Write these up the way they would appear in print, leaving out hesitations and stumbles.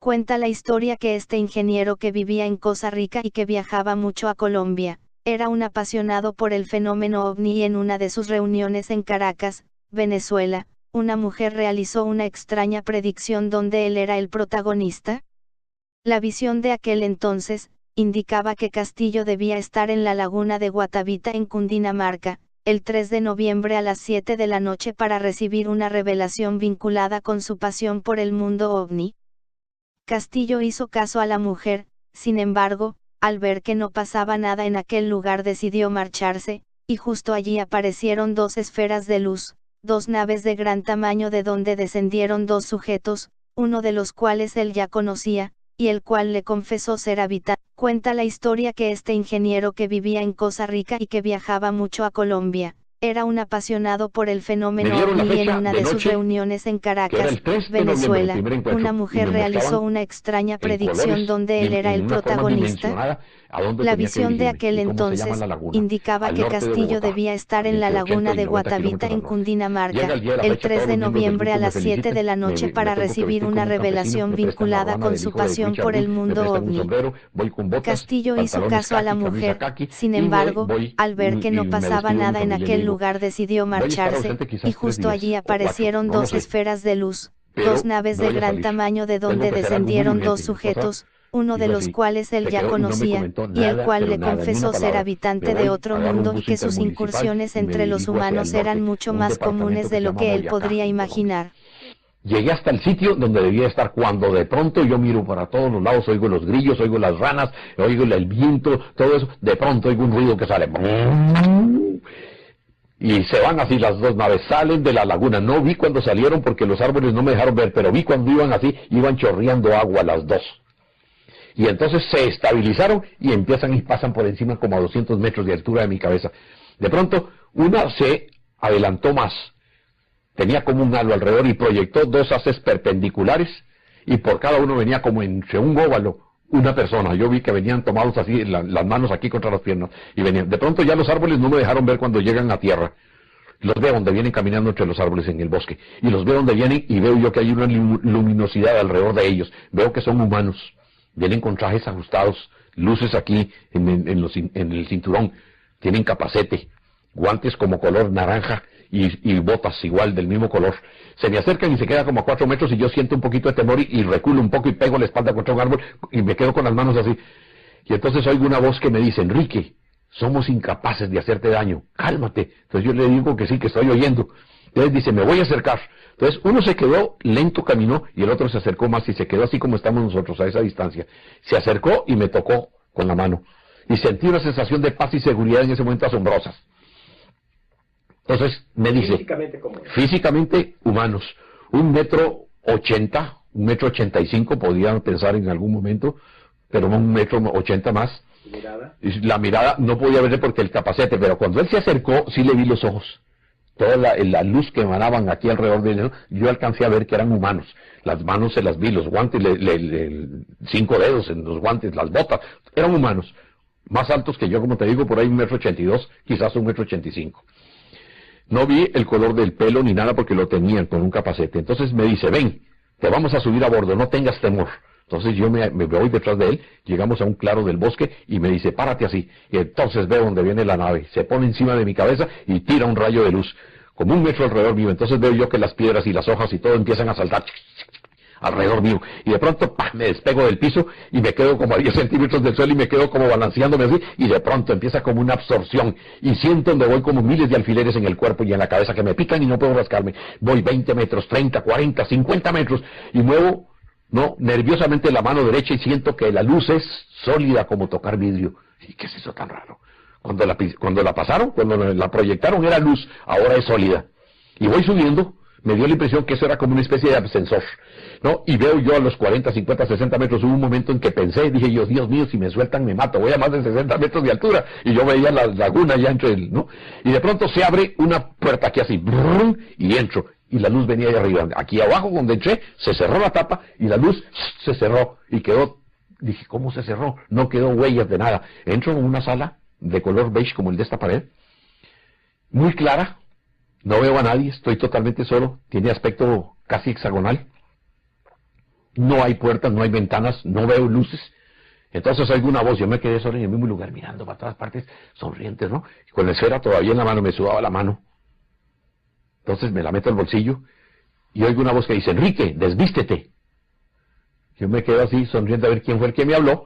Cuenta la historia que este ingeniero que vivía en Costa Rica y que viajaba mucho a Colombia, era un apasionado por el fenómeno ovni y en una de sus reuniones en Caracas, Venezuela, una mujer realizó una extraña predicción donde él era el protagonista. La visión de aquel entonces, indicaba que Castillo debía estar en la laguna de Guatavita en Cundinamarca, el 3 de noviembre a las 7 de la noche para recibir una revelación vinculada con su pasión por el mundo ovni. Castillo hizo caso a la mujer, sin embargo, al ver que no pasaba nada en aquel lugar decidió marcharse, y justo allí aparecieron dos esferas de luz, dos naves de gran tamaño de donde descendieron dos sujetos, uno de los cuales él ya conocía, y el cual le confesó ser habitante. Cuenta la historia que este ingeniero que vivía en Costa Rica y que viajaba mucho a Colombia, era un apasionado por el fenómeno ovni y en una de sus reuniones en Caracas, Venezuela, una mujer realizó una extraña predicción donde él era el protagonista. La visión de aquel entonces, indicaba que Castillo debía estar en la laguna de Guatavita en Cundinamarca, el 3 de noviembre a las 7 de la noche para recibir una revelación vinculada con su pasión por el mundo ovni. Castillo hizo caso a la mujer, sin embargo, al ver que no pasaba nada en aquel lugar decidió marcharse, y justo allí aparecieron dos esferas de luz, dos naves de gran tamaño de donde descendieron dos sujetos, uno de los cuales él ya conocía, y el cual le confesó ser habitante de otro mundo y que sus incursiones entre los humanos eran mucho más comunes de lo que él podría imaginar. Llegué hasta el sitio donde debía estar cuando de pronto yo miro para todos los lados, oigo los grillos, oigo las ranas, oigo el viento, todo eso, de pronto oigo un ruido que sale. Y se van así las dos naves, salen de la laguna. No vi cuando salieron porque los árboles no me dejaron ver, pero vi cuando iban así, iban chorreando agua las dos. Y entonces se estabilizaron y empiezan y pasan por encima como a 200 metros de altura de mi cabeza. De pronto, una se adelantó más. Tenía como un halo alrededor y proyectó dos haces perpendiculares y por cada uno venía como entre un óvalo una persona. Yo vi que venían tomados así, las manos aquí contra las piernas y venían. De pronto ya los árboles no me dejaron ver cuando llegan a tierra. Los veo donde vienen caminando entre los árboles en el bosque y los veo donde vienen y veo yo que hay una luminosidad alrededor de ellos. Veo que son humanos. Vienen con trajes ajustados, luces aquí en el cinturón, tienen capacete, guantes como color naranja y botas igual del mismo color. Se me acercan y se quedan como a 4 metros y yo siento un poquito de temor y reculo un poco y pego la espalda contra un árbol y me quedo con las manos así. Y entonces oigo una voz que me dice: Enrique, somos incapaces de hacerte daño, cálmate. Entonces yo le digo que sí, que estoy oyendo. Entonces dice: me voy a acercar. Entonces uno se quedó lento, caminó, y el otro se acercó más y se quedó así como estamos nosotros, a esa distancia. Se acercó y me tocó con la mano. Y sentí una sensación de paz y seguridad en ese momento asombrosas. Entonces me dice, físicamente, ¿cómo es? Físicamente humanos, 1,80 m, 1,85 m, podían pensar en algún momento, pero 1,80 m más. ¿Mirada? La mirada no podía verle porque el capacete, pero cuando él se acercó sí le vi los ojos. Toda la luz que emanaban aquí alrededor de él, yo alcancé a ver que eran humanos. Las manos se las vi, los guantes, 5 dedos en los guantes, las botas, eran humanos. Más altos que yo, como te digo, por ahí 1,82 m, quizás 1,85 m. No vi el color del pelo ni nada porque lo tenían con un capacete. Entonces me dice: ven, te vamos a subir a bordo, no tengas temor. Entonces yo me voy detrás de él, llegamos a un claro del bosque y me dice: párate así. Y entonces veo donde viene la nave, se pone encima de mi cabeza y tira un rayo de luz, como 1 metro alrededor mío. Entonces veo yo que las piedras y las hojas y todo empiezan a saltar alrededor mío. Y de pronto me despego del piso y me quedo como a 10 centímetros del suelo y me quedo como balanceándome así. Y de pronto empieza como una absorción. Y siento donde voy como miles de alfileres en el cuerpo y en la cabeza que me pican y no puedo rascarme. Voy 20 metros, 30, 40, 50 metros y muevo nerviosamente la mano derecha y siento que la luz es sólida como tocar vidrio. ¿Y qué es eso tan raro? Cuando la pasaron, cuando la proyectaron era luz, ahora es sólida. Y voy subiendo, me dio la impresión que eso era como una especie de ascensor, ¿no? Y veo yo a los 40, 50, 60 metros, hubo un momento en que pensé, dije yo: Dios mío, si me sueltan me mato, voy a más de 60 metros de altura. Y yo veía la laguna ya entre él, ¿no? Y de pronto se abre una puerta aquí así, brum, y entro. Y la luz venía de arriba. Aquí abajo, donde entré, se cerró la tapa y la luz se cerró y quedó. Dije: ¿cómo se cerró? No quedó huellas de nada. Entro en una sala de color beige como el de esta pared, muy clara, no veo a nadie, estoy totalmente solo, tiene aspecto casi hexagonal. no hay puertas, no hay ventanas, no veo luces. Entonces oigo una voz, yo me quedé solo en el mismo lugar mirando para todas partes, sonrientes, ¿no? Y con la esfera todavía en la mano, me sudaba la mano. Entonces me la meto al bolsillo y oigo una voz que dice, Enrique, desvístete. Yo me quedo así, sonriendo a ver quién fue el que me habló.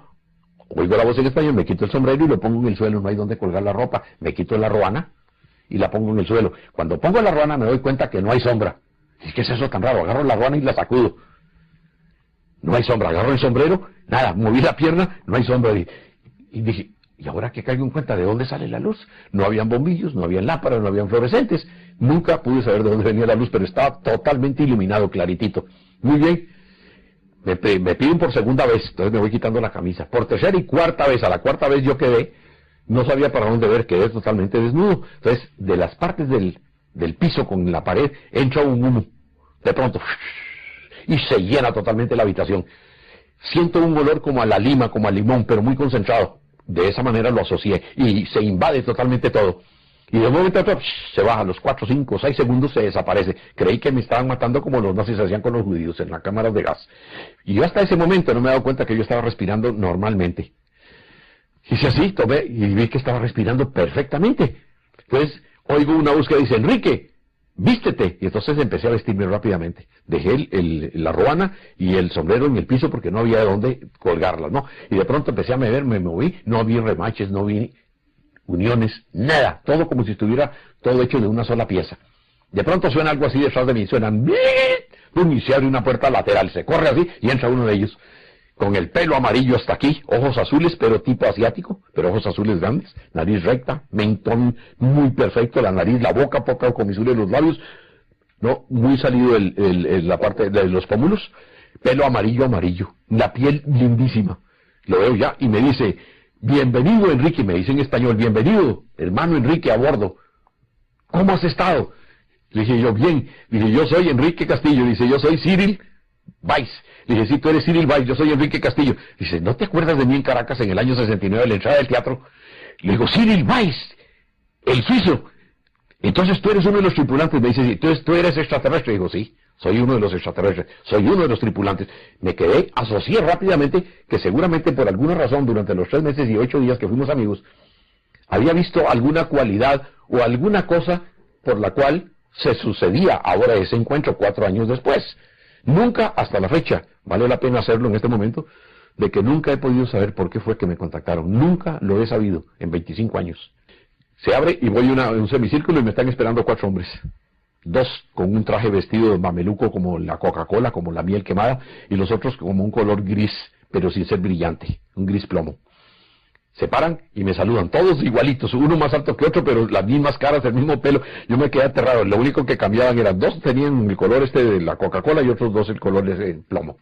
Oigo la voz en español, me quito el sombrero y lo pongo en el suelo, no hay donde colgar la ropa. Me quito la ruana y la pongo en el suelo. Cuando pongo la ruana me doy cuenta que no hay sombra. ¿Y qué es eso tan raro? Agarro la ruana y la sacudo. No hay sombra. Agarro el sombrero, nada, moví la pierna, no hay sombra. Y dije, ¿y ahora que caigo en cuenta de dónde sale la luz? No habían bombillos, no habían lámparas, no habían fluorescentes. Nunca pude saber de dónde venía la luz, pero estaba totalmente iluminado, claritito. Muy bien. Me piden por segunda vez, entonces me voy quitando la camisa. Por tercera y cuarta vez, a la cuarta vez yo quedé, no sabía para dónde ver, quedé totalmente desnudo. Entonces, de las partes del piso con la pared, entra un humo. De pronto, y se llena totalmente la habitación. Siento un olor como a la lima, como a limón, pero muy concentrado. De esa manera lo asocié, y se invade totalmente todo. Y de un momento a otro, se baja, a los 4, 5, 6 segundos se desaparece. Creí que me estaban matando como los nazis hacían con los judíos en las cámaras de gas. Y yo hasta ese momento no me he dado cuenta que yo estaba respirando normalmente. Hice así, tomé y vi que estaba respirando perfectamente. Entonces, oigo una voz que dice, Enrique, vístete. Y entonces empecé a vestirme rápidamente. Dejé la ruana y el sombrero en el piso porque no había de dónde colgarlas, ¿no? Y de pronto empecé a mover, me moví, no vi remaches, no vi uniones, nada, todo como si estuviera todo hecho de una sola pieza. De pronto suena algo así detrás de mí, suenan y se abre una puerta lateral, se corre así y entra uno de ellos, con el pelo amarillo hasta aquí, ojos azules, pero tipo asiático, pero ojos azules grandes, nariz recta, mentón muy perfecto, la nariz, la boca, poca comisura de los labios, no, muy salido la parte de los pómulos, pelo amarillo, la piel lindísima. Lo veo ya y me dice, bienvenido Enrique, me dice en español, bienvenido, hermano Enrique, a bordo. ¿Cómo has estado? Le dije yo, bien. Le dije, yo soy Enrique Castillo. Dice, yo soy Cyril Weiss. Le dije, sí, tú eres Cyril Weiss, yo soy Enrique Castillo. Dice, ¿no te acuerdas de mí en Caracas en el año 69, a la entrada del teatro? Le digo, Cyril Weiss, el suizo. Entonces tú eres uno de los tripulantes. Me dice, sí, entonces tú eres extraterrestre. Digo, sí, soy uno de los extraterrestres, soy uno de los tripulantes. Me quedé, asocié rápidamente que seguramente por alguna razón durante los 3 meses y 8 días que fuimos amigos, había visto alguna cualidad o alguna cosa por la cual se sucedía ahora ese encuentro 4 años después. Nunca, hasta la fecha, vale la pena hacerlo en este momento, de que nunca he podido saber por qué fue que me contactaron. Nunca lo he sabido en 25 años. Se abre y voy a un semicírculo y me están esperando 4 hombres. 2 con un traje vestido de mameluco como la Coca-Cola, como la miel quemada, y los otros como un color gris, pero sin ser brillante, un gris plomo. Se paran y me saludan, todos igualitos, uno más alto que otro, pero las mismas caras, el mismo pelo. Yo me quedé aterrado, lo único que cambiaban eran 2 tenían el color de la Coca-Cola y otros 2 el color de plomo.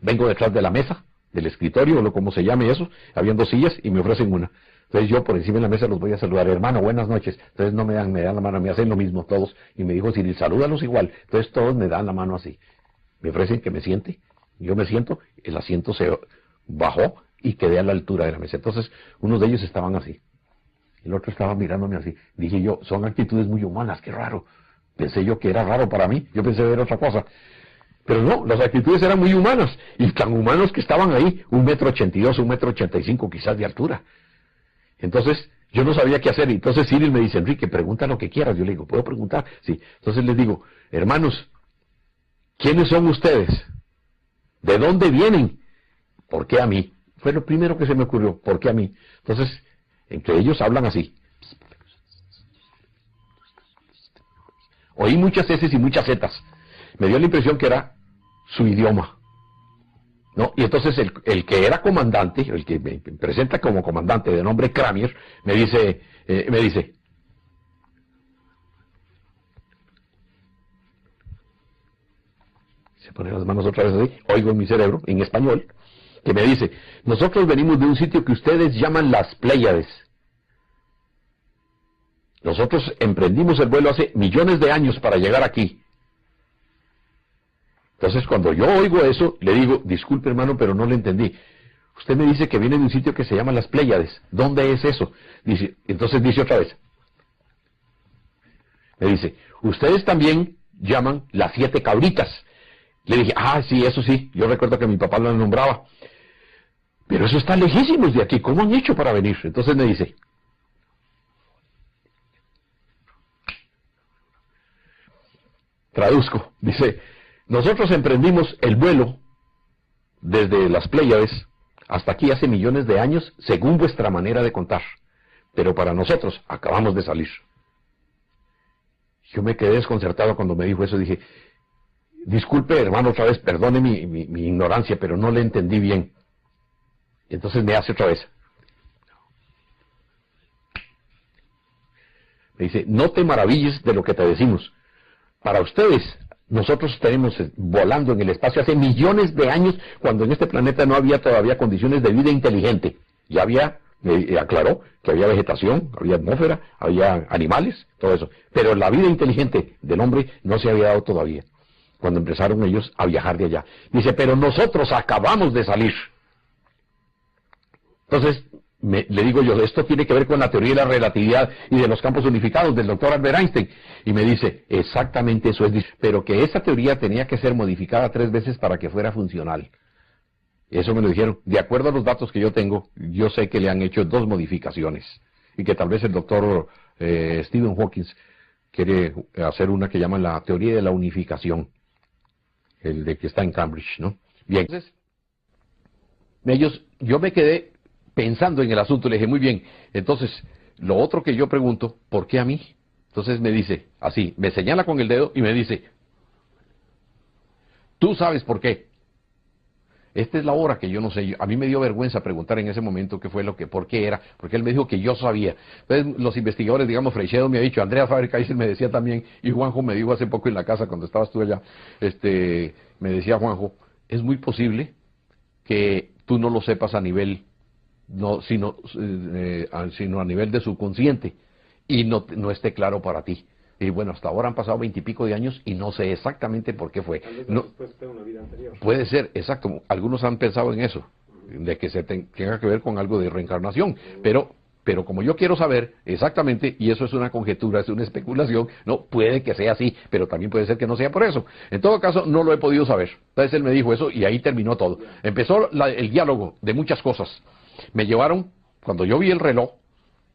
Vengo detrás de la mesa, del escritorio, o como se llame eso, habían 2 sillas y me ofrecen una. Entonces yo por encima de la mesa los voy a saludar, hermano, buenas noches. Entonces no me dan la mano, me hacen lo mismo todos. Y me dijo, Cyril, salúdalos igual. Entonces todos me dan la mano así. Me ofrecen que me siente, yo me siento, el asiento se bajó y quedé a la altura de la mesa. Entonces unos de ellos estaban así. El otro estaba mirándome así. Dije yo, son actitudes muy humanas, qué raro. Pensé yo que era raro para mí, yo pensé ver otra cosa. Pero no, las actitudes eran muy humanas. Y tan humanos que estaban ahí, 1,82 m, 1,85 m quizás de altura. Entonces, yo no sabía qué hacer. Entonces Cyril me dice, Enrique, pregunta lo que quieras. Yo le digo, ¿puedo preguntar? Sí. Entonces les digo, hermanos, ¿quiénes son ustedes? ¿De dónde vienen? ¿Por qué a mí? Fue lo primero que se me ocurrió, ¿por qué a mí? Entonces, entre ellos hablan así. Oí muchas S y muchas Z. Me dio la impresión que era su idioma. ¿No? Y entonces el que era comandante, el que me presenta como comandante de nombre Kramier, me dice, se pone las manos otra vez así, oigo en mi cerebro, en español, que me dice, nosotros venimos de un sitio que ustedes llaman las Pléyades. Nosotros emprendimos el vuelo hace millones de años para llegar aquí. Entonces, cuando yo oigo eso, le digo, disculpe hermano, pero no le entendí. Usted me dice que viene de un sitio que se llama las Pléyades. ¿Dónde es eso? Dice, entonces dice otra vez. Me dice, ustedes también llaman las 7 cabritas. Le dije, ah, sí, eso sí, yo recuerdo que mi papá lo nombraba. Pero eso está lejísimos de aquí, ¿cómo han hecho para venir? Entonces me dice, traduzco, dice, nosotros emprendimos el vuelo desde las Pléyades hasta aquí hace millones de años, según vuestra manera de contar. Pero para nosotros acabamos de salir. Yo me quedé desconcertado cuando me dijo eso, dije, disculpe hermano otra vez, perdone mi ignorancia, pero no le entendí bien. Y entonces me hace otra vez. Me dice, no te maravilles de lo que te decimos. Para ustedes, nosotros estaremos volando en el espacio hace millones de años, cuando en este planeta no había todavía condiciones de vida inteligente. Ya había, me aclaró, que había vegetación, había atmósfera, había animales, todo eso. Pero la vida inteligente del hombre no se había dado todavía, cuando empezaron ellos a viajar de allá. Dice, pero nosotros acabamos de salir. Entonces, le digo yo, esto tiene que ver con la teoría de la relatividad y de los campos unificados del doctor Albert Einstein. Y me dice, exactamente eso es, pero que esa teoría tenía que ser modificada 3 veces para que fuera funcional. Eso me lo dijeron. De acuerdo a los datos que yo tengo, yo sé que le han hecho 2 modificaciones. Y que tal vez el doctor Stephen Hawking quiere hacer una que llaman la teoría de la unificación. El de que está en Cambridge, ¿no? Bien. Entonces, yo me quedé pensando en el asunto, le dije, muy bien, entonces, lo otro que yo pregunto, ¿por qué a mí? Entonces me dice, así, me señala con el dedo y me dice, tú sabes por qué. Esta es la hora que yo no sé, a mí me dio vergüenza preguntar en ese momento qué fue lo que, por qué era, porque él me dijo que yo sabía. Entonces los investigadores, digamos, Freixedo me ha dicho, Andrea Faber-Kaiser me decía también, y Juanjo me dijo hace poco en la casa cuando estabas tú allá, me decía Juanjo, es muy posible que tú no lo sepas a nivel sino a nivel de subconsciente y no esté claro para ti. Y bueno, hasta ahora han pasado 20 y pico de años y no sé exactamente por qué fue. No, una vida anterior. Puede ser, exacto. Algunos han pensado en eso, de que tenga que ver con algo de reencarnación. Pero como yo quiero saber exactamente, y eso es una conjetura, es una especulación, no, puede que sea así, pero también puede ser que no sea por eso. En todo caso, no lo he podido saber. Entonces él me dijo eso y ahí terminó todo. Empezó el diálogo de muchas cosas. Me llevaron, cuando yo vi el reloj,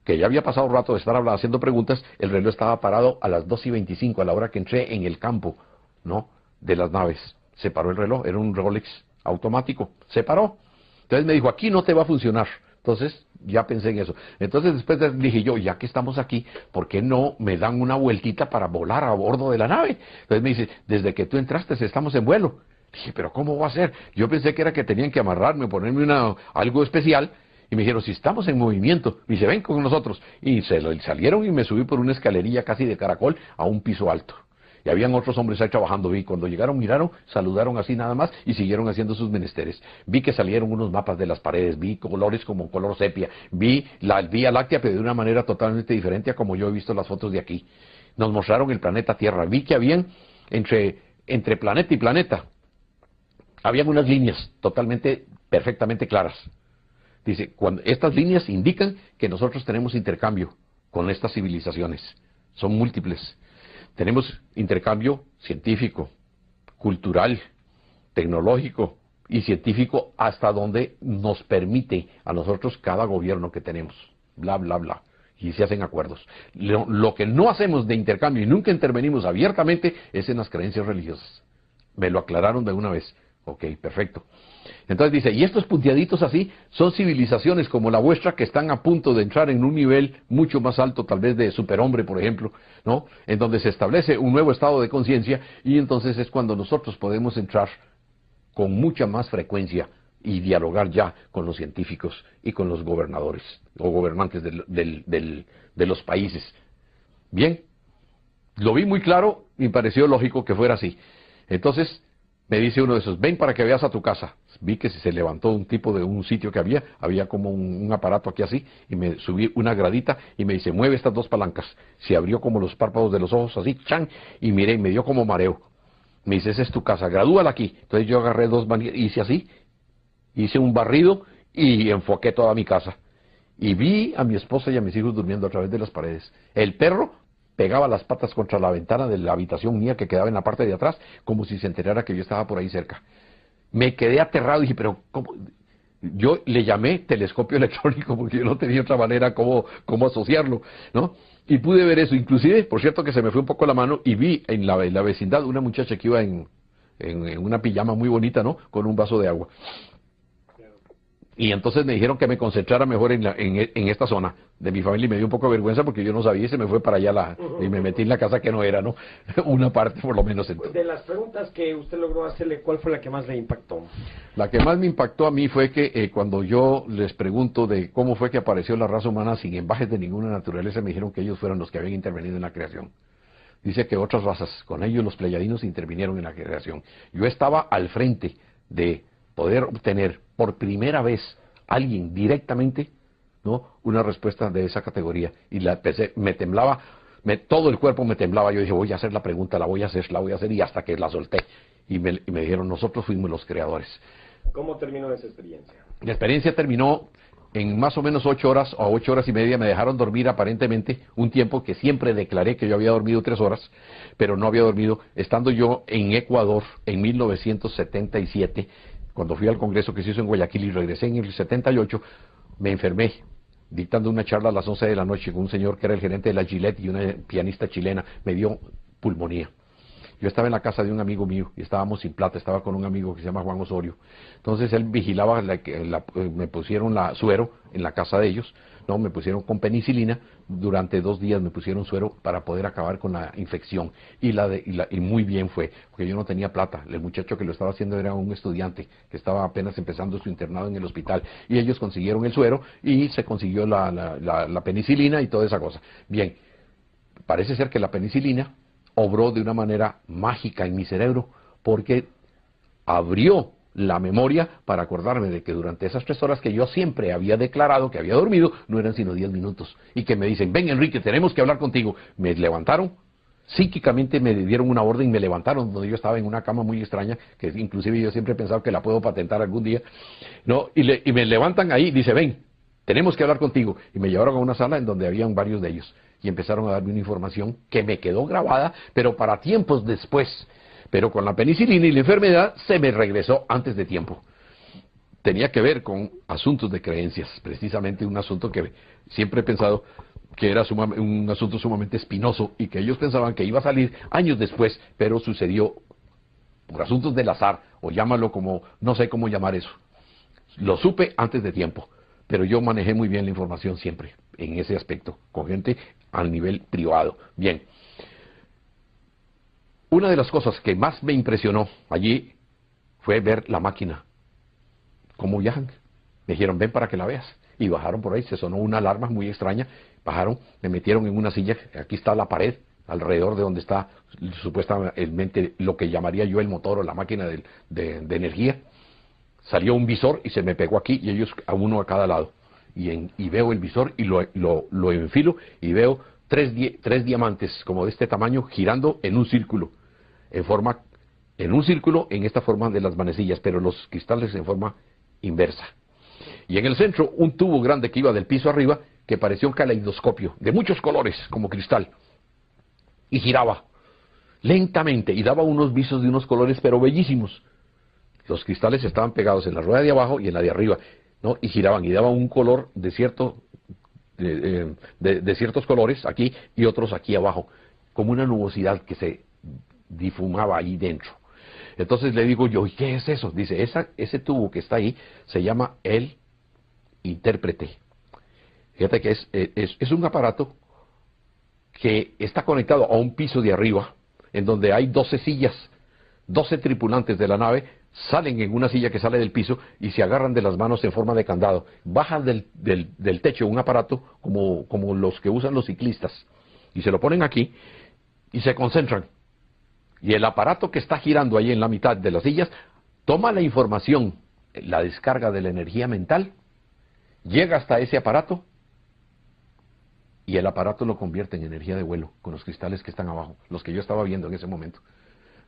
que ya había pasado rato de estar haciendo preguntas, el reloj estaba parado a las 2:25, a la hora que entré en el campo, ¿no?, de las naves. Se paró el reloj, era un Rolex automático, se paró. Entonces me dijo, aquí no te va a funcionar. Entonces ya pensé en eso. Entonces después dije yo, ya que estamos aquí, ¿por qué no me dan una vueltita para volar a bordo de la nave? Entonces me dice, desde que tú entraste estamos en vuelo. Dije, pero ¿cómo va a ser? Yo pensé que era que tenían que amarrarme, ponerme algo especial. Y me dijeron, si estamos en movimiento, y se ven con nosotros. Y salieron y me subí por una escalerilla casi de caracol a un piso alto. Y habían otros hombres ahí trabajando. Y cuando llegaron, miraron, saludaron así nada más y siguieron haciendo sus menesteres. Vi que salieron unos mapas de las paredes, vi colores como color sepia, vi la Vía Láctea, pero de una manera totalmente diferente a como yo he visto las fotos de aquí. Nos mostraron el planeta Tierra. Vi que habían entre planeta y planeta, habían unas líneas totalmente, perfectamente claras. Dice, cuando estas líneas indican que nosotros tenemos intercambio con estas civilizaciones. Son múltiples. Tenemos intercambio científico, cultural, tecnológico y científico hasta donde nos permite a nosotros cada gobierno que tenemos. Bla, bla, bla. Y se hacen acuerdos. Lo que no hacemos de intercambio y nunca intervenimos abiertamente es en las creencias religiosas. Me lo aclararon de una vez. Ok, perfecto. Entonces dice, y estos punteaditos así son civilizaciones como la vuestra que están a punto de entrar en un nivel mucho más alto, tal vez de superhombre, por ejemplo, ¿no?, en donde se establece un nuevo estado de conciencia y entonces es cuando nosotros podemos entrar con mucha más frecuencia y dialogar ya con los científicos y con los gobernadores o gobernantes de los países. Bien, lo vi muy claro y me pareció lógico que fuera así. Entonces me dice uno de esos, ven para que veas a tu casa. Vi que se levantó un tipo de un sitio que había como un aparato aquí así, y me subí una gradita y me dice, mueve estas 2 palancas. Se abrió como los párpados de los ojos así, chan, y miré, y me dio como mareo. Me dice, esa es tu casa, gradúala aquí. Entonces yo agarré 2 manillas, hice así, hice un barrido y enfoqué toda mi casa. Y vi a mi esposa y a mis hijos durmiendo a través de las paredes. El perro pegaba las patas contra la ventana de la habitación mía que quedaba en la parte de atrás, como si se enterara que yo estaba por ahí cerca. Me quedé aterrado y dije, pero ¿cómo? Yo le llamé telescopio electrónico porque yo no tenía otra manera cómo asociarlo, ¿no? Y pude ver eso, inclusive, por cierto que se me fue un poco la mano y vi en la vecindad una muchacha que iba en una pijama muy bonita, ¿no? Con un vaso de agua. Y entonces me dijeron que me concentrara mejor en esta zona de mi familia y me dio un poco de vergüenza porque yo no sabía y se me fue para allá y me metí en la casa que no era, ¿no? Una parte por lo menos. Entonces. De las preguntas que usted logró hacerle, ¿cuál fue la que más le impactó? La que más me impactó a mí fue que cuando yo les pregunto de cómo fue que apareció la raza humana sin embajes de ninguna naturaleza, me dijeron que ellos fueron los que habían intervenido en la creación. Dice que otras razas, con ellos los pleyadinos, intervinieron en la creación. Yo estaba al frente de poder obtener por primera vez alguien directamente, ¿no? Una respuesta de esa categoría. Y la empecé, me temblaba, todo el cuerpo me temblaba. Yo dije, voy a hacer la pregunta, la voy a hacer, y hasta que la solté. Y me dijeron, nosotros fuimos los creadores. ¿Cómo terminó esa experiencia? La experiencia terminó en más o menos 8 horas o 8 horas y media. Me dejaron dormir aparentemente un tiempo que siempre declaré que yo había dormido 3 horas, pero no había dormido, estando yo en Ecuador en 1977, cuando fui al congreso que se hizo en Guayaquil y regresé en el 78, me enfermé, dictando una charla a las 11 de la noche con un señor que era el gerente de la Gillette y una pianista chilena. Me dio pulmonía. Yo estaba en la casa de un amigo mío y estábamos sin plata, estaba con un amigo que se llama Juan Osorio. Entonces él vigilaba, me pusieron suero en la casa de ellos, no, me pusieron con penicilina, durante 2 días me pusieron suero para poder acabar con la infección. Y muy bien fue, porque yo no tenía plata. El muchacho que lo estaba haciendo era un estudiante que estaba apenas empezando su internado en el hospital. Y ellos consiguieron el suero y se consiguió la penicilina y toda esa cosa. Bien, parece ser que la penicilina obró de una manera mágica en mi cerebro, porque abrió la memoria para acordarme de que durante esas 3 horas que yo siempre había declarado que había dormido, no eran sino 10 minutos. Y que me dicen, ven Enrique, tenemos que hablar contigo. Me levantaron, psíquicamente me dieron una orden, me levantaron, donde yo estaba en una cama muy extraña, que inclusive yo siempre he pensado que la puedo patentar algún día, ¿no? Y me levantan ahí, dice, ven, tenemos que hablar contigo. Y me llevaron a una sala en donde habían varios de ellos. Y empezaron a darme una información que me quedó grabada, pero para tiempos después. Pero con la penicilina y la enfermedad se me regresó antes de tiempo. Tenía que ver con asuntos de creencias, precisamente un asunto que siempre he pensado que era un asunto sumamente espinoso y que ellos pensaban que iba a salir años después, pero sucedió por asuntos del azar, o llámalo como, no sé cómo llamar eso. Lo supe antes de tiempo, pero yo manejé muy bien la información siempre, en ese aspecto, con gente al nivel privado. Bien. Una de las cosas que más me impresionó allí fue ver la máquina, cómo viajan. Me dijeron, ven para que la veas. Y bajaron por ahí, se sonó una alarma muy extraña, bajaron, me metieron en una silla, aquí está la pared, alrededor de donde está supuestamente lo que llamaría yo el motor o la máquina de energía. Salió un visor y se me pegó aquí, y ellos a uno a cada lado. Y veo el visor y lo enfilo y veo tres diamantes como de este tamaño girando en un círculo, en esta forma de las manecillas, pero los cristales en forma inversa. Y en el centro un tubo grande que iba del piso arriba, que parecía un caleidoscopio, de muchos colores, como cristal, y giraba lentamente, y daba unos visos de unos colores, pero bellísimos. Los cristales estaban pegados en la rueda de abajo y en la de arriba, ¿no? Y giraban, y daban un color de ciertos colores aquí y otros aquí abajo, como una nubosidad que se difumaba ahí dentro. Entonces le digo yo, ¿y qué es eso? Dice, ese tubo que está ahí se llama el intérprete. Fíjate que es un aparato que está conectado a un piso de arriba, en donde hay 12 sillas, 12 tripulantes de la nave, salen en una silla que sale del piso y se agarran de las manos en forma de candado. Bajan del techo un aparato como los que usan los ciclistas, y se lo ponen aquí y se concentran. Y el aparato que está girando ahí en la mitad de las sillas toma la información, la descarga de la energía mental, llega hasta ese aparato, y el aparato lo convierte en energía de vuelo con los cristales que están abajo, los que yo estaba viendo en ese momento.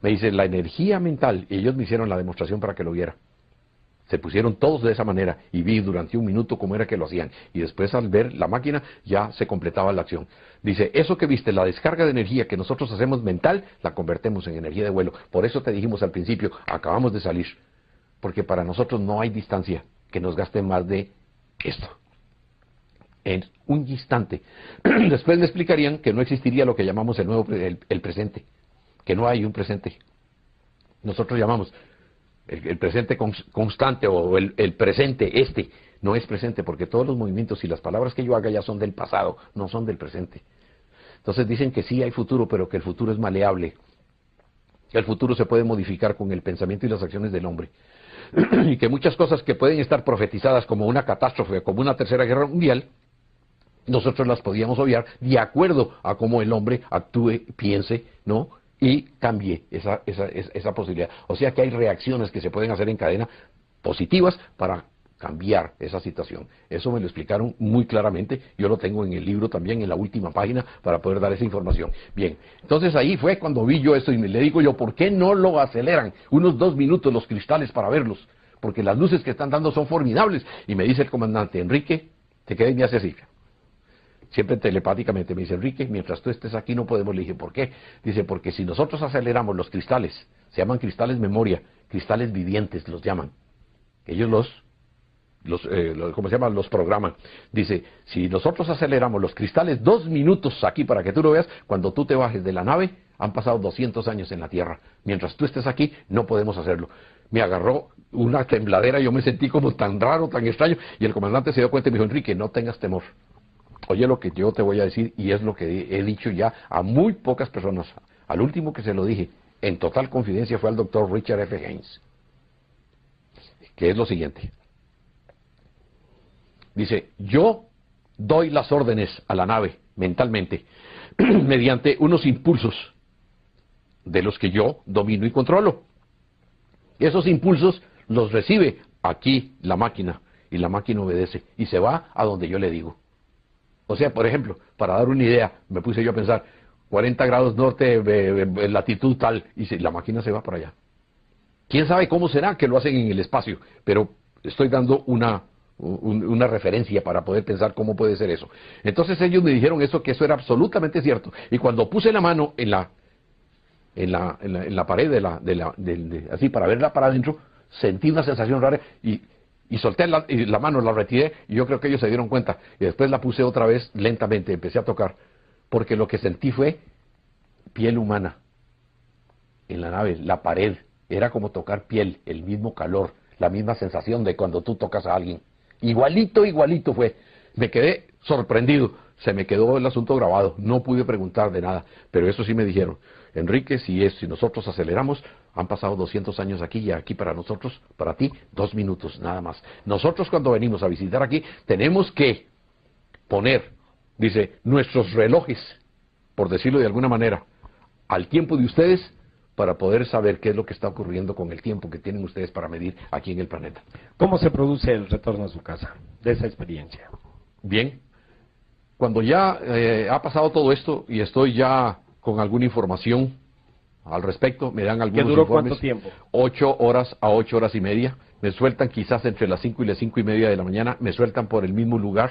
Me dice, la energía mental, y ellos me hicieron la demostración para que lo viera. Se pusieron todos de esa manera y vi durante un minuto cómo era que lo hacían. Y después al ver la máquina ya se completaba la acción. Dice, eso que viste, la descarga de energía que nosotros hacemos mental, la convertimos en energía de vuelo. Por eso te dijimos al principio, acabamos de salir. Porque para nosotros no hay distancia que nos gaste más de esto. En un instante. Después me explicarían que no existiría lo que llamamos el presente. Que no hay un presente. Nosotros llamamos el presente constante o el presente, no es presente porque todos los movimientos y las palabras que yo haga ya son del pasado, no son del presente. Entonces dicen que sí hay futuro, pero que el futuro es maleable. El futuro se puede modificar con el pensamiento y las acciones del hombre. Y que muchas cosas que pueden estar profetizadas como una catástrofe, como una tercera guerra mundial, nosotros las podíamos obviar de acuerdo a cómo el hombre actúe, piense, ¿no? Y cambie esa posibilidad. O sea que hay reacciones que se pueden hacer en cadena positivas para cambiar esa situación. Eso me lo explicaron muy claramente. Yo lo tengo en el libro también, en la última página, para poder dar esa información. Bien, entonces ahí fue cuando vi yo esto y le digo yo, ¿por qué no lo aceleran unos 2 minutos los cristales para verlos? Porque las luces que están dando son formidables. Y me dice el comandante, Enrique, te quedas y me hace así. Siempre telepáticamente me dice, Enrique, mientras tú estés aquí no podemos. Le dije, ¿por qué? Dice, porque si nosotros aceleramos los cristales, se llaman cristales memoria, cristales vivientes los llaman. Ellos ¿cómo se llama? Los programan. Dice, si nosotros aceleramos los cristales 2 minutos aquí para que tú lo veas, cuando tú te bajes de la nave, han pasado 200 años en la Tierra. Mientras tú estés aquí, no podemos hacerlo. Me agarró una tembladera, yo me sentí como tan raro, tan extraño, y el comandante se dio cuenta y me dijo, Enrique, no tengas temor. Oye lo que yo te voy a decir, y es lo que he dicho ya a muy pocas personas. Al último que se lo dije, en total confidencia, fue al doctor Richard F. Haynes. Que es lo siguiente. Dice, yo doy las órdenes a la nave, mentalmente, mediante unos impulsos de los que yo domino y controlo. Esos impulsos los recibe aquí la máquina, y la máquina obedece, y se va a donde yo le digo. O sea, por ejemplo, para dar una idea, me puse yo a pensar, 40 grados norte, latitud tal, y la máquina se va para allá. ¿Quién sabe cómo será que lo hacen en el espacio? Pero estoy dando una referencia para poder pensar cómo puede ser eso. Entonces ellos me dijeron eso, que eso era absolutamente cierto. Y cuando puse la mano en la pared así para verla para adentro, sentí una sensación rara y solté la mano, la retiré, y yo creo que ellos se dieron cuenta. Y después la puse otra vez lentamente, empecé a tocar, porque lo que sentí fue piel humana en la nave, la pared. Era como tocar piel, el mismo calor, la misma sensación de cuando tú tocas a alguien. Igualito fue. Me quedé sorprendido. Se me quedó el asunto grabado. No pude preguntar de nada. Pero eso sí me dijeron. Enrique, si nosotros aceleramos, han pasado 200 años aquí y aquí para nosotros, para ti, 2 minutos, nada más. Nosotros cuando venimos a visitar aquí, tenemos que poner, dice, nuestros relojes, por decirlo de alguna manera, al tiempo de ustedes, para poder saber qué es lo que está ocurriendo con el tiempo que tienen ustedes para medir aquí en el planeta. ¿Cómo se produce el retorno a su casa de esa experiencia? Bien, cuando ya ha pasado todo esto y estoy ya con alguna información al respecto, me dan algunos duró informes. ¿Cuánto tiempo? 8 horas a 8 horas y media. Me sueltan quizás entre las 5 y las 5 y media de la mañana. Me sueltan por el mismo lugar,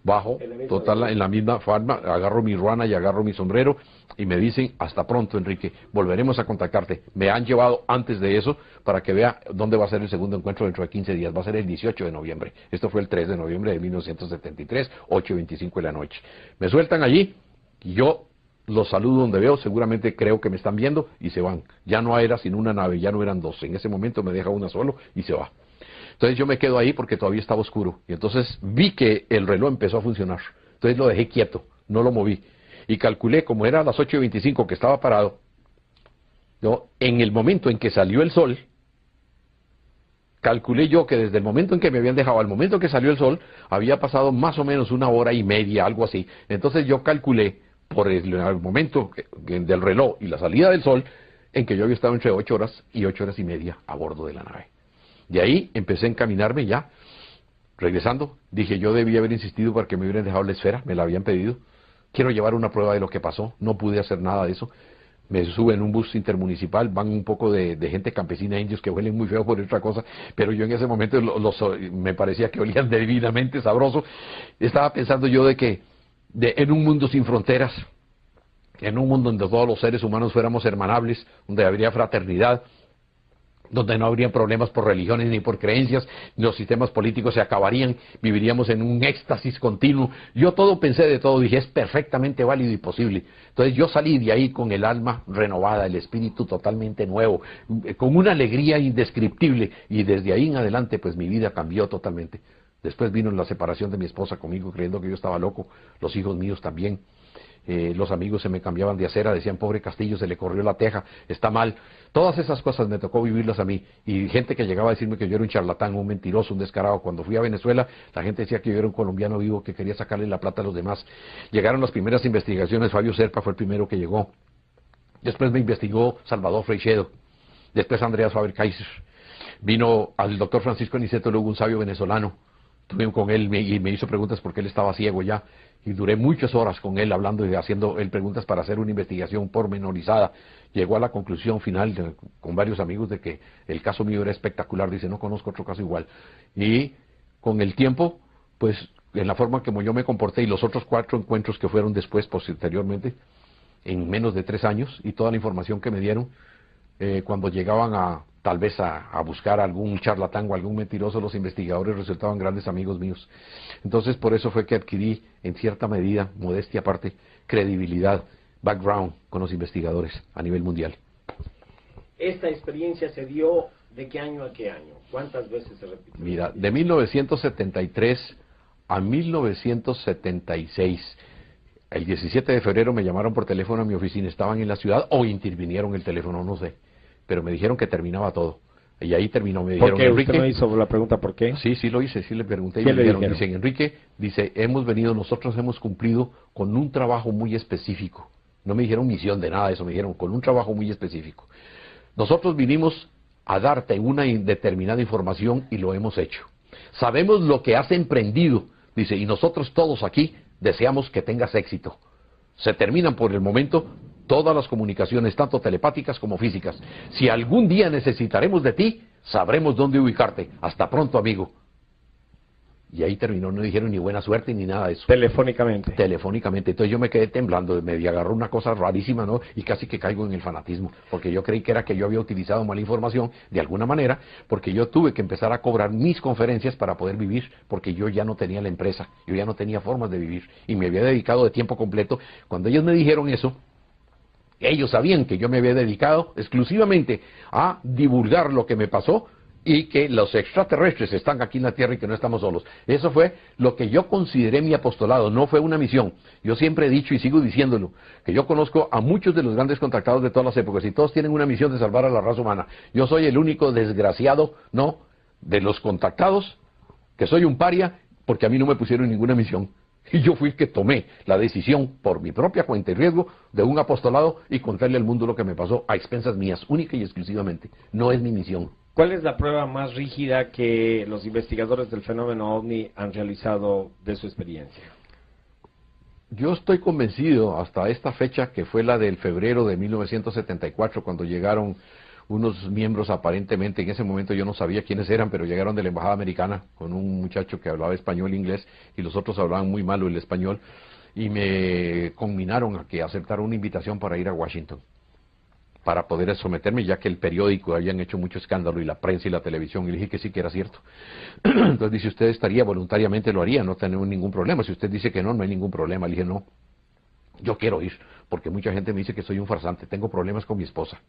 bajo, en la misma forma. Agarro mi ruana y agarro mi sombrero y me dicen, hasta pronto, Enrique, volveremos a contactarte. Me han llevado antes de eso para que vea dónde va a ser el segundo encuentro dentro de 15 días. Va a ser el 18 de noviembre. Esto fue el 3 de noviembre de 1973, 8:25 de la noche. Me sueltan allí y yo los saludo donde veo, seguramente creo que me están viendo y se van. Ya no era sino una nave, ya no eran 2. En ese momento me deja una solo y se va. Entonces yo me quedo ahí porque todavía estaba oscuro. Y entonces vi que el reloj empezó a funcionar. Entonces lo dejé quieto, no lo moví. Y calculé, como era a las 8:25 que estaba parado, yo, en el momento en que salió el sol, calculé yo que desde el momento en que me habían dejado al momento que salió el sol, había pasado más o menos 1 hora y media, algo así. Entonces yo calculé, por el momento del reloj y la salida del sol, en que yo había estado entre 8 horas y 8 horas y media a bordo de la nave. De ahí empecé a encaminarme ya, regresando. Dije, yo debía haber insistido para que me hubieran dejado la esfera, me la habían pedido. Quiero llevar una prueba de lo que pasó, no pude hacer nada de eso. me suben en un bus intermunicipal, van un poco de gente campesina, indios que huelen muy feo por otra cosa, pero yo en ese momento me parecía que olían divinamente sabroso. Estaba pensando yo en un mundo sin fronteras, en un mundo donde todos los seres humanos fuéramos hermanables, donde habría fraternidad, donde no habrían problemas por religiones ni por creencias, los sistemas políticos se acabarían, viviríamos en un éxtasis continuo. Yo pensé de todo, dije, es perfectamente válido y posible. Entonces yo salí de ahí con el alma renovada, el espíritu totalmente nuevo, con una alegría indescriptible, y desde ahí en adelante pues mi vida cambió totalmente. Después vino la separación de mi esposa conmigo, creyendo que yo estaba loco, los hijos míos también. Los amigos se me cambiaban de acera, decían, pobre Castillo, se le corrió la teja, está mal. Todas esas cosas me tocó vivirlas a mí, y gente que llegaba a decirme que yo era un charlatán, un mentiroso, un descarado. Cuando fui a Venezuela, la gente decía que yo era un colombiano vivo que quería sacarle la plata a los demás. Llegaron las primeras investigaciones, Fabio Serpa fue el primero que llegó. Después me investigó Salvador Freixedo, después Andreas Faber-Kaiser. Vino al doctor Francisco Aniceto Lugo, un sabio venezolano. Estuve con él y me hizo preguntas porque él estaba ciego ya, y duré muchas horas con él hablando y haciendo él preguntas para hacer una investigación pormenorizada. Llegó a la conclusión final con varios amigos de que el caso mío era espectacular. Dice, no conozco otro caso igual. Y con el tiempo, pues en la forma como yo me comporté y los otros 4 encuentros que fueron después, posteriormente, en menos de 3 años, y toda la información que me dieron, cuando llegaban tal vez a buscar algún charlatán o algún mentiroso, los investigadores resultaban grandes amigos míos. Entonces por eso fue que adquirí, en cierta medida, modestia aparte, credibilidad, background con los investigadores a nivel mundial. ¿Esta experiencia se dio de qué año a qué año? ¿Cuántas veces se repitió? Mira, de 1973 a 1976. El 17 de febrero me llamaron por teléfono a mi oficina, estaban en la ciudad o intervinieron el teléfono, no sé, pero me dijeron que terminaba todo. Y ahí terminó, me dijeron, ¿por qué? Enrique, ¿Usted no hizo la pregunta por qué? Sí, sí lo hice, sí le pregunté y ¿Qué me le dijeron? dijeron? Dicen, Enrique, dice, nosotros hemos cumplido con un trabajo muy específico. No me dijeron misión de nada de eso, me dijeron con un trabajo muy específico. Nosotros vinimos a darte una determinada información y lo hemos hecho. Sabemos lo que has emprendido, dice, y nosotros todos aquí deseamos que tengas éxito. Se terminan por el momento todas las comunicaciones, tanto telepáticas como físicas. Si algún día necesitaremos de ti, sabremos dónde ubicarte. Hasta pronto, amigo. Y ahí terminó, no dijeron ni buena suerte ni nada de eso. Telefónicamente. Telefónicamente. Entonces yo me quedé temblando, me agarró una cosa rarísima, ¿no? Y casi que caigo en el fanatismo, porque yo creí que era que yo había utilizado mala información de alguna manera, porque yo tuve que empezar a cobrar mis conferencias para poder vivir, porque yo ya no tenía la empresa, yo ya no tenía formas de vivir, y me había dedicado de tiempo completo. Cuando ellos me dijeron eso, ellos sabían que yo me había dedicado exclusivamente a divulgar lo que me pasó, y que los extraterrestres están aquí en la Tierra y que no estamos solos. Eso fue lo que yo consideré mi apostolado, no fue una misión. Yo siempre he dicho y sigo diciéndolo, que yo conozco a muchos de los grandes contactados de todas las épocas y todos tienen una misión de salvar a la raza humana. Yo soy el único desgraciado, ¿no?, de los contactados, que soy un paria, porque a mí no me pusieron ninguna misión. Y yo fui el que tomé la decisión, por mi propia cuenta y riesgo, de un apostolado y contarle al mundo lo que me pasó a expensas mías, única y exclusivamente. No es mi misión. ¿Cuál es la prueba más rígida que los investigadores del fenómeno OVNI han realizado de su experiencia? Yo estoy convencido hasta esta fecha, que fue la del febrero de 1974, cuando llegaron unos miembros aparentemente, en ese momento yo no sabía quiénes eran, pero llegaron de la embajada americana con un muchacho que hablaba español e inglés y los otros hablaban muy malo el español, y me conminaron a que aceptara una invitación para ir a Washington, para poder someterme, ya que el periódico habían hecho mucho escándalo y la prensa y la televisión, y le dije que sí, que era cierto. Entonces dice, usted estaría voluntariamente, lo haría, no tenemos ningún problema. Si usted dice que no, no hay ningún problema. Le dije, no, yo quiero ir, porque mucha gente me dice que soy un farsante, tengo problemas con mi esposa.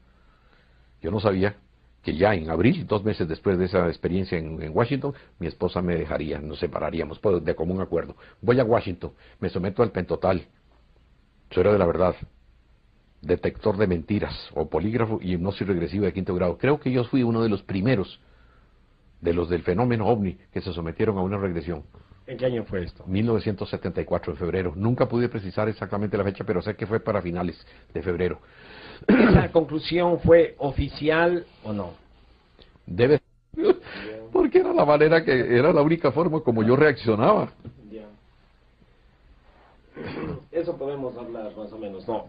Yo no sabía que ya en abril, 2 meses después de esa experiencia en Washington, mi esposa me dejaría, nos separaríamos, pues, de común acuerdo. Voy a Washington, me someto al pentotal, suero de la verdad, detector de mentiras, o polígrafo y hipnosis regresiva de 5º grado. Creo que yo fui uno de los primeros de los del fenómeno OVNI que se sometieron a una regresión. ¿En qué año fue esto? 1974, en febrero. Nunca pude precisar exactamente la fecha, pero sé que fue para finales de febrero. ¿Esa conclusión fue oficial o no? Debe ser, porque era la manera era la única forma como yo reaccionaba. Es eso podemos hablar más o menos. No,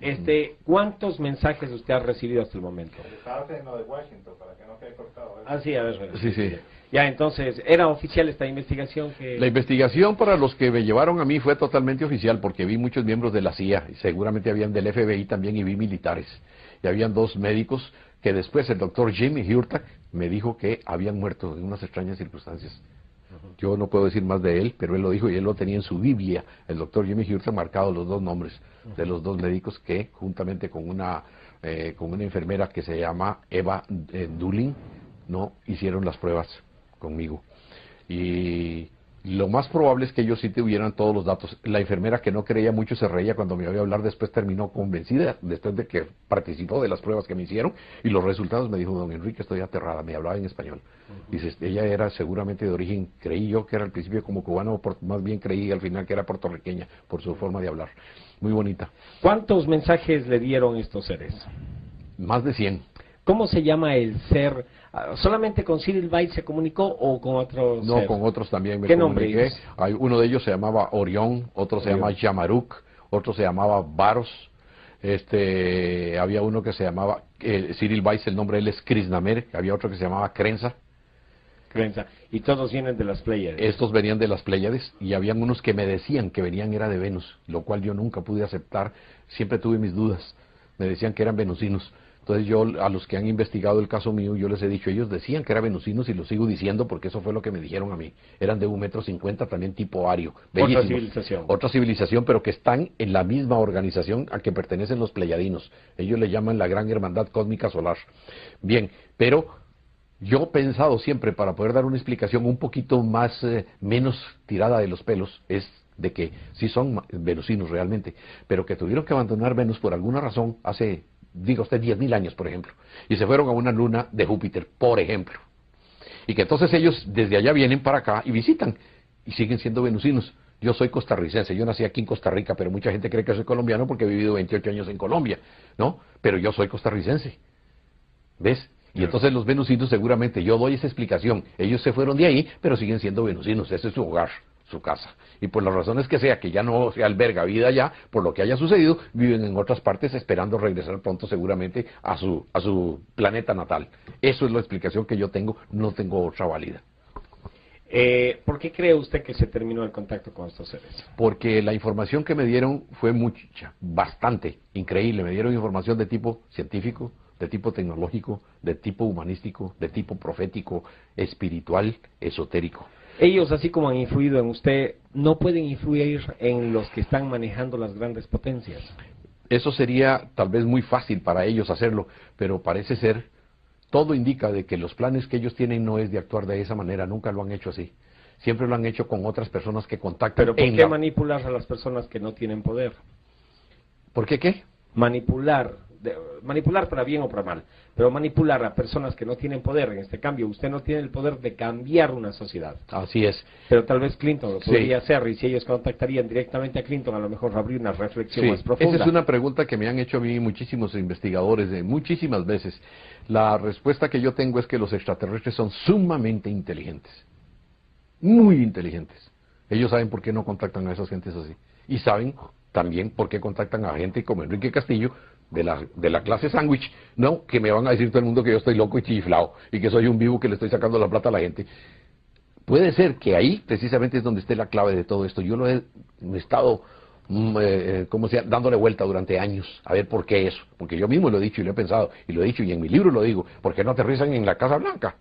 ¿cuántos mensajes usted ha recibido hasta el momento? Estaba en lo de Washington, para que no quede cortado. Ah, sí, a ver. Sí. Ya, entonces, ¿era oficial esta investigación? La investigación para los que me llevaron a mí fue totalmente oficial, porque vi muchos miembros de la CIA, y seguramente habían del FBI también, y vi militares. Y habían 2 médicos que después el doctor Jimmy Hurtak me dijo que habían muerto en unas extrañas circunstancias. Yo no puedo decir más de él, pero él lo dijo y él lo tenía en su Biblia, el doctor Jimmy Hurtak, marcado los 2 nombres de los 2 médicos que, juntamente con una enfermera que se llama Eva Dulin, no hicieron las pruebas conmigo. Y lo más probable es que ellos sí tuvieran todos los datos. La enfermera, que no creía mucho, se reía cuando me oía hablar, después terminó convencida, después de que participó de las pruebas que me hicieron, y los resultados me dijo: don Enrique, estoy aterrada, me hablaba en español. Dice, ella era seguramente de origen, creí yo que era al principio como cubano, más bien creí al final que era puertorriqueña, por su forma de hablar. Muy bonita. ¿Cuántos mensajes le dieron estos seres? Más de 100. ¿Cómo se llama el ser? ¿Solamente con Cyril Weiss se comunicó o con otros? No, con otros también me ¿Qué nombre comuniqué. es? Uno de ellos se llamaba Orión, otro se llama Yamaruk, otro se llamaba Varos. Había uno que se llamaba Cyril Weiss, el nombre de él es Krisnamer, había otro que se llamaba Krenza. Y todos vienen de las Pléyades. Estos venían de las Pléyades, y habían unos que me decían que venían era de Venus, lo cual yo nunca pude aceptar, siempre tuve mis dudas. Me decían que eran venusinos. Entonces yo, a los que han investigado el caso mío, yo les he dicho, ellos decían que eran venusinos, y lo sigo diciendo porque eso fue lo que me dijeron a mí. Eran de 1,50 m, también tipo ario. Otra civilización. Otra civilización, pero que están en la misma organización a que pertenecen los pleyadinos. Ellos le llaman la Gran Hermandad Cósmica Solar. Bien, pero yo he pensado siempre, para poder dar una explicación un poquito más, menos tirada de los pelos, es de que sí son venusinos realmente, pero que tuvieron que abandonar Venus por alguna razón hace, diga usted, 10.000 años, por ejemplo, y se fueron a una luna de Júpiter, por ejemplo. Y que entonces ellos desde allá vienen para acá y visitan, y siguen siendo venusinos. Yo soy costarricense, yo nací aquí en Costa Rica, pero mucha gente cree que soy colombiano porque he vivido 28 años en Colombia, ¿no? Pero yo soy costarricense, ¿ves? Y entonces los venusinos, seguramente, yo doy esa explicación, ellos se fueron de ahí, pero siguen siendo venusinos, ese es su hogar, su casa. Y por las razones que sea, que ya no se alberga vida allá, por lo que haya sucedido, viven en otras partes esperando regresar pronto seguramente a su planeta natal. Eso es la explicación que yo tengo, no tengo otra válida. ¿Por qué cree usted que se terminó el contacto con estos seres? Porque la información que me dieron fue mucha, bastante, increíble. Me dieron información de tipo científico, de tipo tecnológico, de tipo humanístico, de tipo profético, espiritual, esotérico. Ellos, así como han influido en usted, ¿no pueden influir en los que están manejando las grandes potencias? Eso sería tal vez muy fácil para ellos hacerlo, pero parece ser, todo indica de que los planes que ellos tienen no es de actuar de esa manera, nunca lo han hecho así. Siempre lo han hecho con otras personas que contactan. ¿Pero por qué manipular a las personas que no tienen poder? ¿Por qué qué? Manipular para bien o para mal, pero manipular a personas que no tienen poder. En este cambio, usted no tiene el poder de cambiar una sociedad. Así es. Pero tal vez Clinton lo podría hacer, y si ellos contactarían directamente a Clinton, a lo mejor habría una reflexión más profunda. Esa es una pregunta que me han hecho a mí muchísimos investigadores muchísimas veces. La respuesta que yo tengo es que los extraterrestres son sumamente inteligentes. Muy inteligentes. Ellos saben por qué no contactan a esas gentes así. Y saben también por qué contactan a gente como Enrique Castillo, de la clase sándwich, no, que me van a decir todo el mundo que yo estoy loco y chiflado, y que soy un vivo que le estoy sacando la plata a la gente. Puede ser que ahí precisamente es donde esté la clave de todo esto. Yo lo he estado dándole vuelta durante años, a ver por qué eso, porque yo mismo lo he dicho y lo he pensado, y lo he dicho y en mi libro lo digo. ¿Por qué no aterrizan en la Casa Blanca?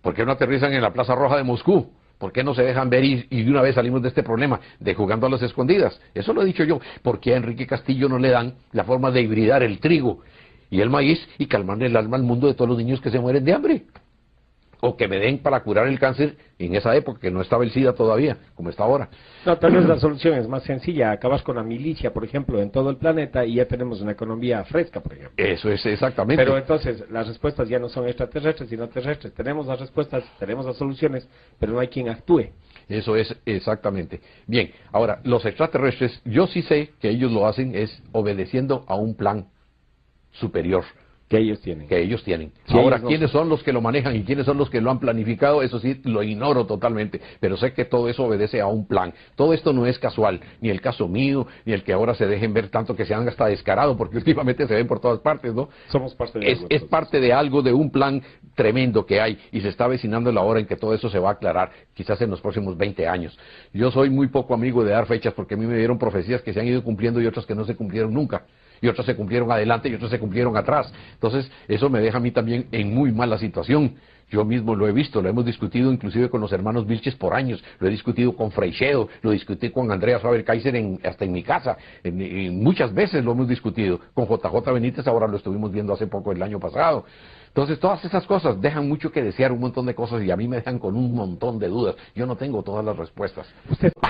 ¿Por qué no aterrizan en la Plaza Roja de Moscú? ¿Por qué no se dejan ver y de una vez salimos de este problema de jugando a las escondidas? Eso lo he dicho yo. ¿Por qué a Enrique Castillo no le dan la forma de hibridar el trigo y el maíz y calmarle el alma al mundo de todos los niños que se mueren de hambre? O que me den para curar el cáncer en esa época, que no estaba el SIDA todavía, como está ahora. No, tal vez la solución es más sencilla. Acabas con la milicia, por ejemplo, en todo el planeta, y ya tenemos una economía fresca, por ejemplo. Eso es exactamente. Pero entonces, las respuestas ya no son extraterrestres, sino terrestres. Tenemos las respuestas, tenemos las soluciones, pero no hay quien actúe. Eso es exactamente. Bien, ahora, los extraterrestres, yo sí sé que ellos lo hacen es obedeciendo a un plan superior. que ellos tienen. Sí, ahora, ¿quiénes son los que lo manejan y quiénes son los que lo han planificado? Eso sí, lo ignoro totalmente, pero sé que todo eso obedece a un plan. Todo esto no es casual, ni el caso mío, ni el que ahora se dejen ver tanto que se han hasta descarado, porque últimamente se ven por todas partes, ¿no? Somos parte de algo. Es parte de algo, de un plan tremendo que hay, y se está avecinando la hora en que todo eso se va a aclarar, quizás en los próximos 20 años. Yo soy muy poco amigo de dar fechas, porque a mí me dieron profecías que se han ido cumpliendo y otras que no se cumplieron nunca. Y otras se cumplieron adelante y otras se cumplieron atrás. Entonces, eso me deja a mí también en muy mala situación. Yo mismo lo he visto, lo hemos discutido inclusive con los hermanos Vilches por años, lo he discutido con Freixedo, lo discutí con Andreas Faber-Kaiser hasta en mi casa, muchas veces lo hemos discutido, con JJ Benítez ahora lo estuvimos viendo hace poco, el año pasado. Entonces, todas esas cosas dejan mucho que desear, un montón de cosas, y a mí me dejan con un montón de dudas. Yo no tengo todas las respuestas.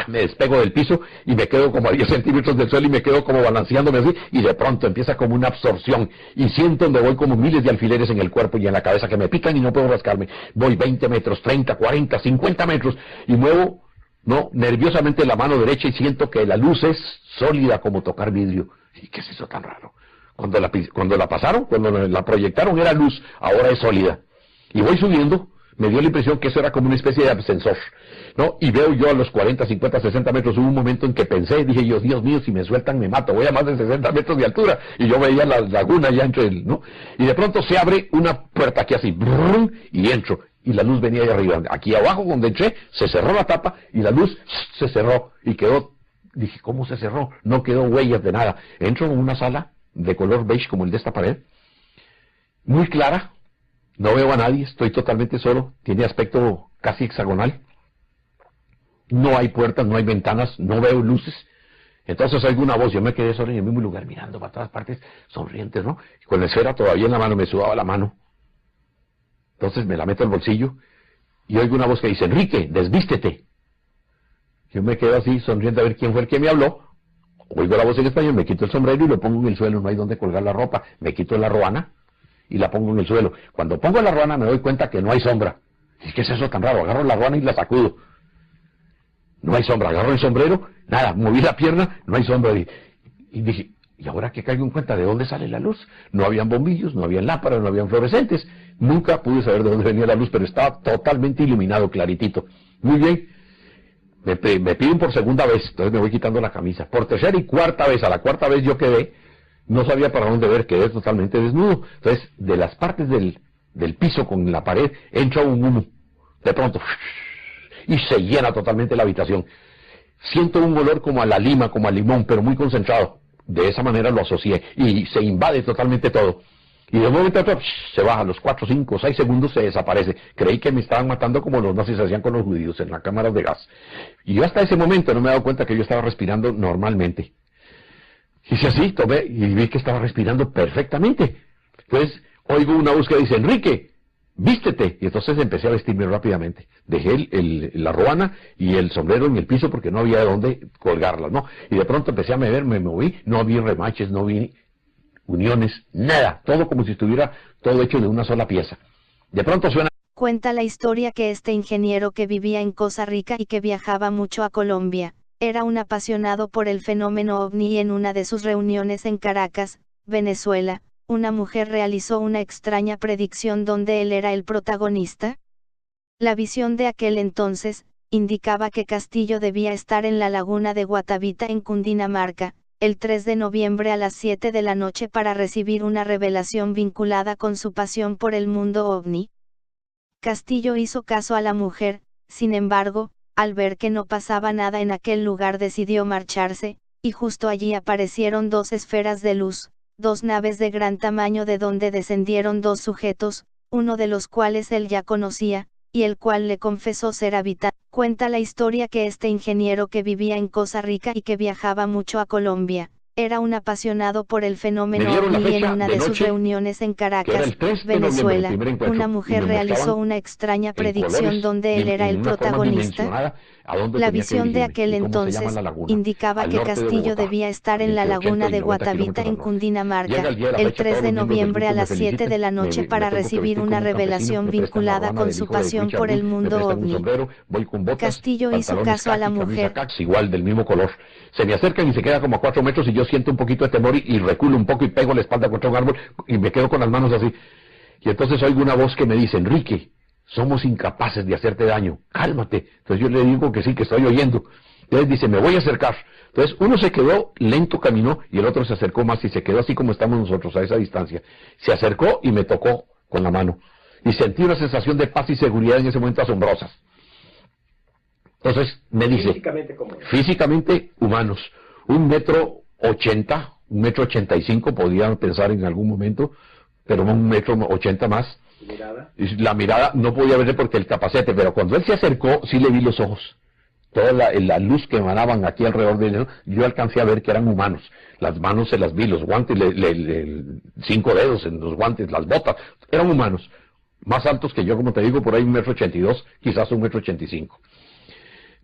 Me despego del piso y me quedo como a 10 centímetros del suelo y me quedo como balanceándome así, y de pronto empieza como una absorción, y siento donde voy como miles de alfileres en el cuerpo y en la cabeza que me pican y no puedo rascarme. Voy 20 metros, 30, 40, 50 metros, y muevo, nerviosamente la mano derecha y siento que la luz es sólida como tocar vidrio. ¿Y qué es eso tan raro? Cuando la pasaron, cuando la proyectaron era luz, ahora es sólida. Y voy subiendo, me dio la impresión que eso era como una especie de ascensor, ¿no? Y veo yo a los 40, 50, 60 metros, hubo un momento en que pensé, dije yo, Dios mío, si me sueltan me mato, voy a más de 60 metros de altura. Y yo veía la laguna ya entre él, ¿no? Y de pronto se abre una puerta aquí así, brum, y entro. Y la luz venía de arriba. Aquí abajo donde entré, se cerró la tapa y la luz se cerró y quedó. Dije, ¿cómo se cerró? No quedó huellas de nada. Entro en una sala de color beige como el de esta pared, muy clara, no veo a nadie, estoy totalmente solo, tiene aspecto casi hexagonal, no hay puertas, no hay ventanas, no veo luces. Entonces oigo una voz, yo me quedé solo en el mismo lugar mirando para todas partes, sonrientes, ¿no? Y con la esfera todavía en la mano, me sudaba la mano. Entonces me la meto al bolsillo y oigo una voz que dice, Enrique, desvístete. Yo me quedo así, sonriendo a ver quién fue el que me habló. Oigo la voz en español, me quito el sombrero y lo pongo en el suelo, no hay donde colgar la ropa. Me quito la ruana y la pongo en el suelo. Cuando pongo la ruana me doy cuenta que no hay sombra. ¿Y qué es eso tan raro? Agarro la ruana y la sacudo. No hay sombra. Agarro el sombrero, nada, moví la pierna, no hay sombra. Y dije, ¿y ahora que caigo en cuenta de dónde sale la luz? No habían bombillos, no habían lámparas, no habían fluorescentes. Nunca pude saber de dónde venía la luz, pero estaba totalmente iluminado, claritito. Muy bien. Me piden por segunda vez, entonces me voy quitando la camisa. Por tercera y cuarta vez, a la cuarta vez yo quedé, no sabía para dónde ver, quedé totalmente desnudo. Entonces, de las partes del piso con la pared, entra un humo, de pronto, y se llena totalmente la habitación. Siento un olor como a la lima, como a limón, pero muy concentrado. De esa manera lo asocié, y se invade totalmente todo. Y de un momento a otro se baja, a los 4, 5, 6 segundos se desaparece. Creí que me estaban matando como los nazis hacían con los judíos en las cámaras de gas. Y yo hasta ese momento no me he dado cuenta que yo estaba respirando normalmente. Hice así, tomé y vi que estaba respirando perfectamente. Entonces oigo una voz que dice, Enrique, vístete. Y entonces empecé a vestirme rápidamente. Dejé la ruana y el sombrero en el piso porque no había de dónde colgarlas, ¿no? Y de pronto empecé a me moví, no vi remaches, no vi uniones, nada, todo como si estuviera todo hecho de una sola pieza. De pronto suena... Cuenta la historia que este ingeniero que vivía en Costa Rica y que viajaba mucho a Colombia, era un apasionado por el fenómeno ovni y en una de sus reuniones en Caracas, Venezuela, una mujer realizó una extraña predicción donde él era el protagonista. La visión de aquel entonces, indicaba que Castillo debía estar en la laguna de Guatavita en Cundinamarca, el 3 de noviembre a las 7 de la noche para recibir una revelación vinculada con su pasión por el mundo ovni. Castillo hizo caso a la mujer, sin embargo, al ver que no pasaba nada en aquel lugar decidió marcharse, y justo allí aparecieron dos esferas de luz, dos naves de gran tamaño de donde descendieron dos sujetos, uno de los cuales él ya conocía, y el cual le confesó ser habitante. Cuenta la historia que este ingeniero que vivía en Costa Rica y que viajaba mucho a Colombia, era un apasionado por el fenómeno ovni y en una de sus reuniones en Caracas, Venezuela, una mujer realizó una extraña predicción donde él era el protagonista. La visión de aquel entonces indicaba que Castillo debía estar en la laguna de Guatavita en Cundinamarca, el 3 de noviembre a las 7 de la noche para recibir una revelación vinculada con su pasión por el mundo ovni. Castillo hizo caso a la mujer. Igual del mismo color. Se me acercan y se queda como a 4 metros y yo siento un poquito de temor y reculo un poco y pego la espalda contra un árbol y me quedo con las manos así. Y entonces oigo una voz que me dice, Enrique, somos incapaces de hacerte daño, cálmate. Entonces yo le digo que sí, que estoy oyendo. Entonces dice, me voy a acercar. Entonces uno se quedó lento, caminó, y el otro se acercó más y se quedó así como estamos nosotros, a esa distancia. Se acercó y me tocó con la mano. Y sentí una sensación de paz y seguridad en ese momento asombrosas. Entonces me dice, Físicamente, ¿cómo es? físicamente humanos, 1,80 m, 1,85 m, podían pensar en algún momento, pero 1,80 m más. Mirada. Y la mirada no podía verle porque el capacete, pero cuando él se acercó, sí le vi los ojos. Toda la luz que emanaban aquí alrededor de él, yo alcancé a ver que eran humanos. Las manos se las vi, los guantes, 5 dedos en los guantes, las botas, eran humanos. Más altos que yo, como te digo, por ahí 1,82 m, quizás 1,85 m.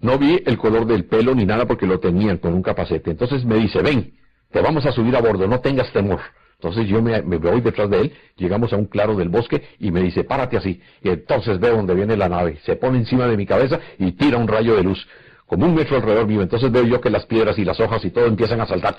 No vi el color del pelo ni nada porque lo tenían con un capacete. Entonces me dice, ven, te vamos a subir a bordo, no tengas temor. Entonces yo me voy detrás de él, llegamos a un claro del bosque y me dice, párate así. Y entonces veo donde viene la nave, se pone encima de mi cabeza y tira un rayo de luz, como 1 metro alrededor mío. Entonces veo yo que las piedras y las hojas y todo empiezan a saltar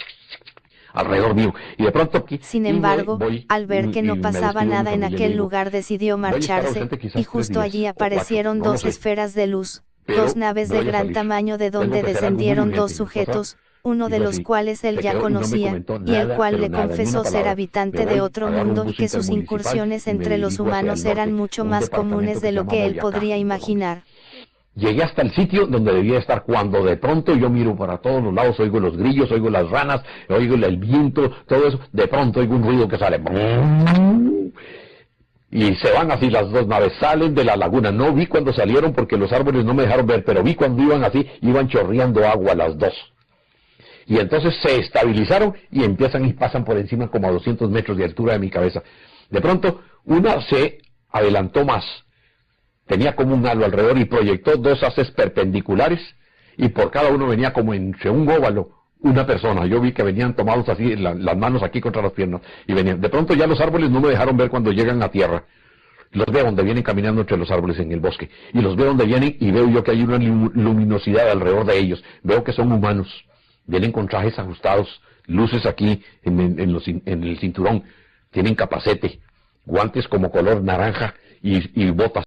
alrededor mío. Y de pronto... Sin embargo, al ver que no pasaba nada en aquel lugar, decidió marcharse, y justo allí aparecieron dos esferas de luz, dos naves de gran tamaño de donde descendieron dos sujetos, uno de los cuales él ya conocía, y el cual le confesó ser habitante de otro mundo y que sus incursiones entre los humanos eran mucho más comunes de lo que él podría imaginar. Llegué hasta el sitio donde debía estar cuando de pronto yo miro para todos los lados, oigo los grillos, oigo las ranas, oigo el viento, todo eso, de pronto oigo un ruido que sale. Y se van así las dos naves, salen de la laguna. No vi cuando salieron porque los árboles no me dejaron ver, pero vi cuando iban así, iban chorreando agua las dos. Y entonces se estabilizaron y empiezan y pasan por encima como a 200 metros de altura de mi cabeza. De pronto, una se adelantó más. Tenía como un halo alrededor y proyectó dos haces perpendiculares y por cada uno venía como entre un óvalo una persona. Yo vi que venían tomados así, las manos aquí contra las piernas y venían. De pronto ya los árboles no me dejaron ver cuando llegan a tierra. Los veo donde vienen caminando entre los árboles en el bosque. Y los veo donde vienen y veo yo que hay una luminosidad alrededor de ellos. Veo que son humanos. Vienen con trajes ajustados, luces aquí en el cinturón. Tienen capacete, guantes como color naranja y botas.